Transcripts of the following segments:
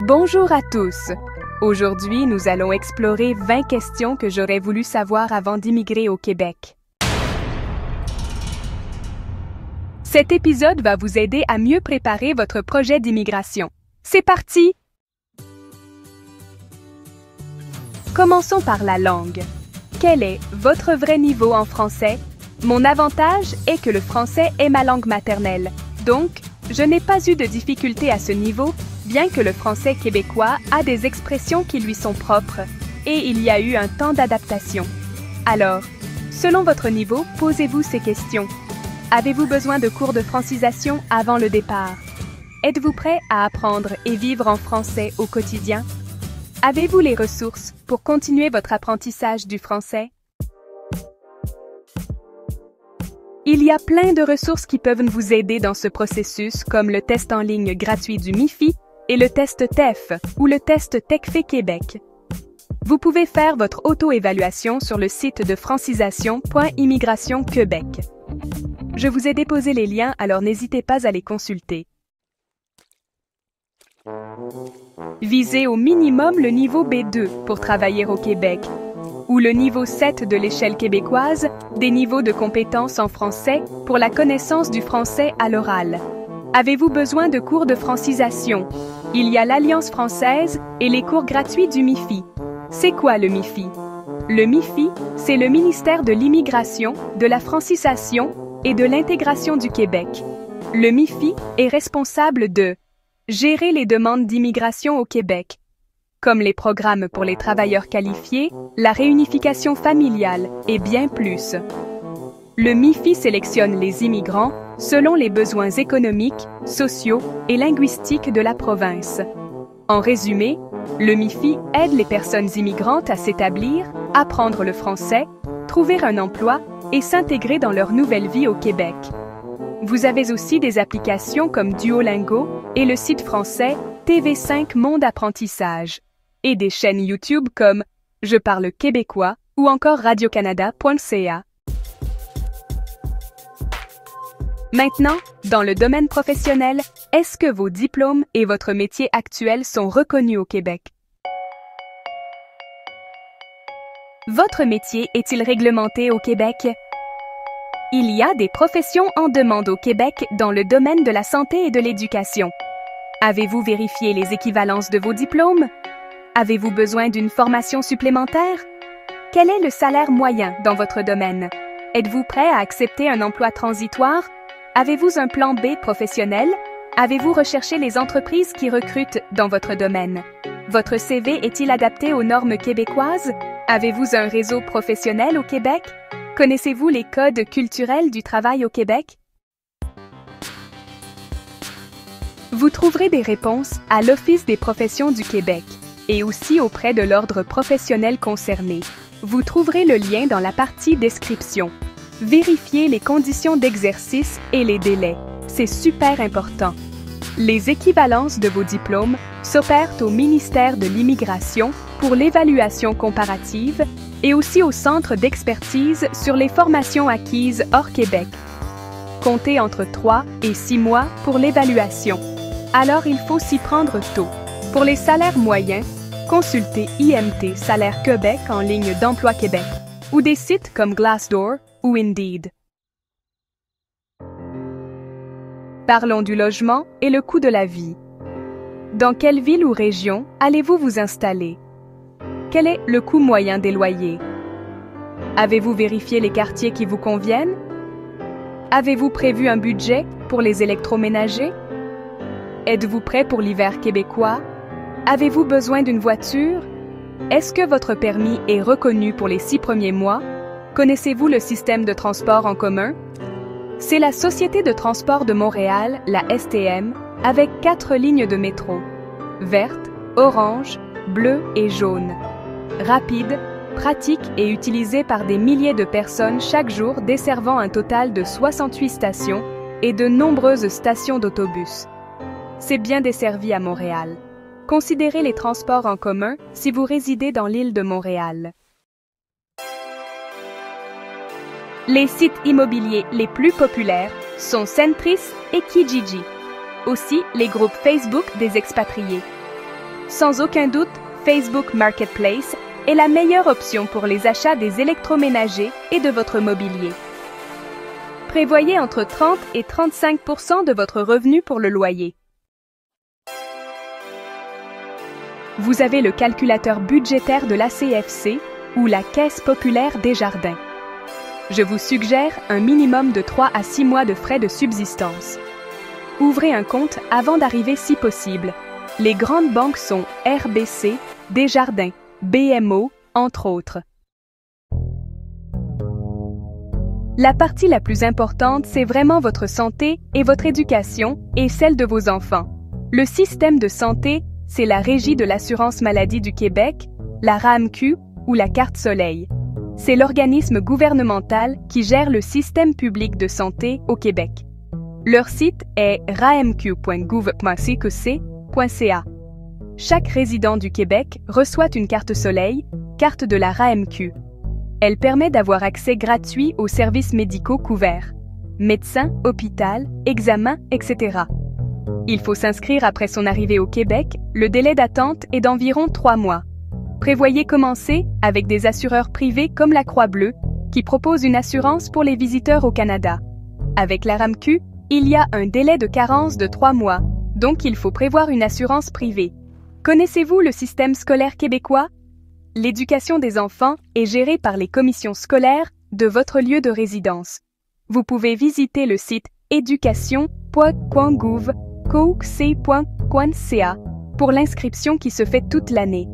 Bonjour à tous! Aujourd'hui, nous allons explorer 20 questions que j'aurais voulu savoir avant d'immigrer au Québec. Cet épisode va vous aider à mieux préparer votre projet d'immigration. C'est parti! Commençons par la langue. Quel est votre vrai niveau en français? Mon avantage est que le français est ma langue maternelle. Donc, je n'ai pas eu de difficulté à ce niveau, bien que le français québécois a des expressions qui lui sont propres, et il y a eu un temps d'adaptation. Alors, selon votre niveau, posez-vous ces questions. Avez-vous besoin de cours de francisation avant le départ? Êtes-vous prêt à apprendre et vivre en français au quotidien? Avez-vous les ressources pour continuer votre apprentissage du français? Il y a plein de ressources qui peuvent vous aider dans ce processus, comme le test en ligne gratuit du MIFI et le test TEF ou le test TechFait Québec. Vous pouvez faire votre auto-évaluation sur le site de francisation.immigration Québec. Je vous ai déposé les liens, alors n'hésitez pas à les consulter. Visez au minimum le niveau B2 pour travailler au Québec, ou le niveau 7 de l'échelle québécoise, des niveaux de compétences en français pour la connaissance du français à l'oral. Avez-vous besoin de cours de francisation? Il y a l'Alliance française et les cours gratuits du MIFI. C'est quoi le MIFI? Le MIFI, c'est le ministère de l'Immigration, de la Francisation et de l'Intégration du Québec. Le MIFI est responsable de gérer les demandes d'immigration au Québec, comme les programmes pour les travailleurs qualifiés, la réunification familiale et bien plus. Le MIFI sélectionne les immigrants selon les besoins économiques, sociaux et linguistiques de la province. En résumé, le MIFI aide les personnes immigrantes à s'établir, apprendre le français, trouver un emploi et s'intégrer dans leur nouvelle vie au Québec. Vous avez aussi des applications comme Duolingo et le site français TV5 Monde Apprentissage, et des chaînes YouTube comme Je parle québécois ou encore radiocanada.ca. Maintenant, dans le domaine professionnel, est-ce que vos diplômes et votre métier actuel sont reconnus au Québec? Votre métier est-il réglementé au Québec? Il y a des professions en demande au Québec dans le domaine de la santé et de l'éducation. Avez-vous vérifié les équivalences de vos diplômes? Avez-vous besoin d'une formation supplémentaire? Quel est le salaire moyen dans votre domaine? Êtes-vous prêt à accepter un emploi transitoire? Avez-vous un plan B professionnel? Avez-vous recherché les entreprises qui recrutent dans votre domaine? Votre CV est-il adapté aux normes québécoises? Avez-vous un réseau professionnel au Québec? Connaissez-vous les codes culturels du travail au Québec? Vous trouverez des réponses à l'Office des professions du Québec et aussi auprès de l'ordre professionnel concerné. Vous trouverez le lien dans la partie description. Vérifiez les conditions d'exercice et les délais. C'est super important. Les équivalences de vos diplômes s'opèrent au ministère de l'Immigration pour l'évaluation comparative et aussi au Centre d'expertise sur les formations acquises hors Québec. Comptez entre 3 et 6 mois pour l'évaluation. Alors il faut s'y prendre tôt. Pour les salaires moyens, consultez IMT Salaire Québec en ligne d'Emploi Québec ou des sites comme Glassdoor ou Indeed. Parlons du logement et le coût de la vie. Dans quelle ville ou région allez-vous vous installer? Quel est le coût moyen des loyers? Avez-vous vérifié les quartiers qui vous conviennent? Avez-vous prévu un budget pour les électroménagers? Êtes-vous prêt pour l'hiver québécois? Avez-vous besoin d'une voiture? Est-ce que votre permis est reconnu pour les 6 premiers mois? Connaissez-vous le système de transport en commun? C'est la Société de transport de Montréal, la STM, avec 4 lignes de métro, verte, orange, bleue et jaune. Rapide, pratique et utilisée par des milliers de personnes chaque jour, desservant un total de 68 stations et de nombreuses stations d'autobus. C'est bien desservi à Montréal. Considérez les transports en commun si vous résidez dans l'île de Montréal. Les sites immobiliers les plus populaires sont Centris et Kijiji. Aussi, les groupes Facebook des expatriés. Sans aucun doute, Facebook Marketplace est la meilleure option pour les achats des électroménagers et de votre mobilier. Prévoyez entre 30 et 35% de votre revenu pour le loyer. Vous avez le calculateur budgétaire de l'ACFC ou la Caisse populaire Desjardins. Je vous suggère un minimum de 3 à 6 mois de frais de subsistance. Ouvrez un compte avant d'arriver si possible. Les grandes banques sont RBC, Desjardins, BMO, entre autres. La partie la plus importante, c'est vraiment votre santé et votre éducation et celle de vos enfants. Le système de santé, c'est la Régie de l'assurance maladie du Québec, la RAMQ ou la Carte Soleil. C'est l'organisme gouvernemental qui gère le système public de santé au Québec. Leur site est ramq.gouv.cqc.ca. Chaque résident du Québec reçoit une carte Soleil, carte de la RAMQ. Elle permet d'avoir accès gratuit aux services médicaux couverts, médecins, hôpital, examens, etc. Il faut s'inscrire après son arrivée au Québec, le délai d'attente est d'environ 3 mois. Prévoyez commencer avec des assureurs privés comme la Croix-Bleue, qui propose une assurance pour les visiteurs au Canada. Avec la RAMQ, il y a un délai de carence de 3 mois, donc il faut prévoir une assurance privée. Connaissez-vous le système scolaire québécois? L'éducation des enfants est gérée par les commissions scolaires de votre lieu de résidence. Vous pouvez visiter le site education.gouv.ca pour l'inscription qui se fait toute l'année.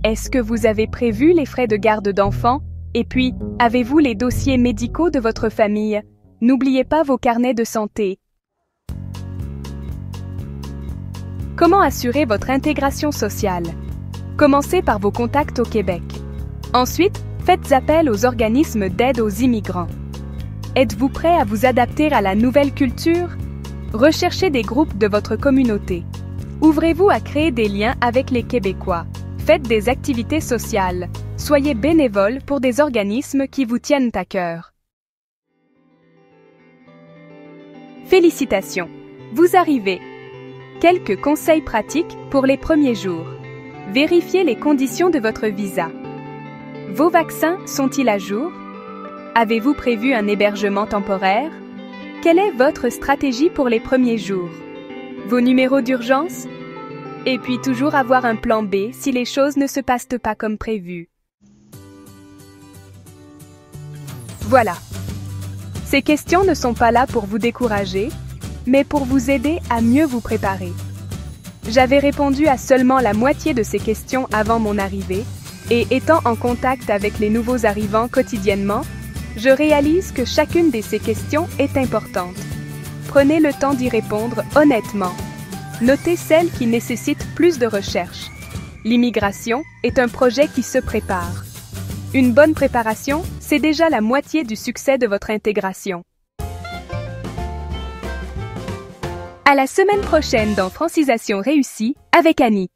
Est-ce que vous avez prévu les frais de garde d'enfants? Et puis, avez-vous les dossiers médicaux de votre famille? N'oubliez pas vos carnets de santé. Comment assurer votre intégration sociale? Commencez par vos contacts au Québec. Ensuite, faites appel aux organismes d'aide aux immigrants. Êtes-vous prêt à vous adapter à la nouvelle culture? Recherchez des groupes de votre communauté. Ouvrez-vous à créer des liens avec les Québécois. Faites des activités sociales. Soyez bénévole pour des organismes qui vous tiennent à cœur. Félicitations! Vous arrivez! Quelques conseils pratiques pour les premiers jours. Vérifiez les conditions de votre visa. Vos vaccins sont-ils à jour? Avez-vous prévu un hébergement temporaire? Quelle est votre stratégie pour les premiers jours? Vos numéros d'urgence? Et puis toujours avoir un plan B si les choses ne se passent pas comme prévu. Voilà. Ces questions ne sont pas là pour vous décourager, mais pour vous aider à mieux vous préparer. J'avais répondu à seulement la moitié de ces questions avant mon arrivée, et étant en contact avec les nouveaux arrivants quotidiennement, je réalise que chacune de ces questions est importante. Prenez le temps d'y répondre honnêtement. Notez celles qui nécessitent plus de recherche. L'immigration est un projet qui se prépare. Une bonne préparation, c'est déjà la moitié du succès de votre intégration. À la semaine prochaine dans Francisation réussie avec Annie.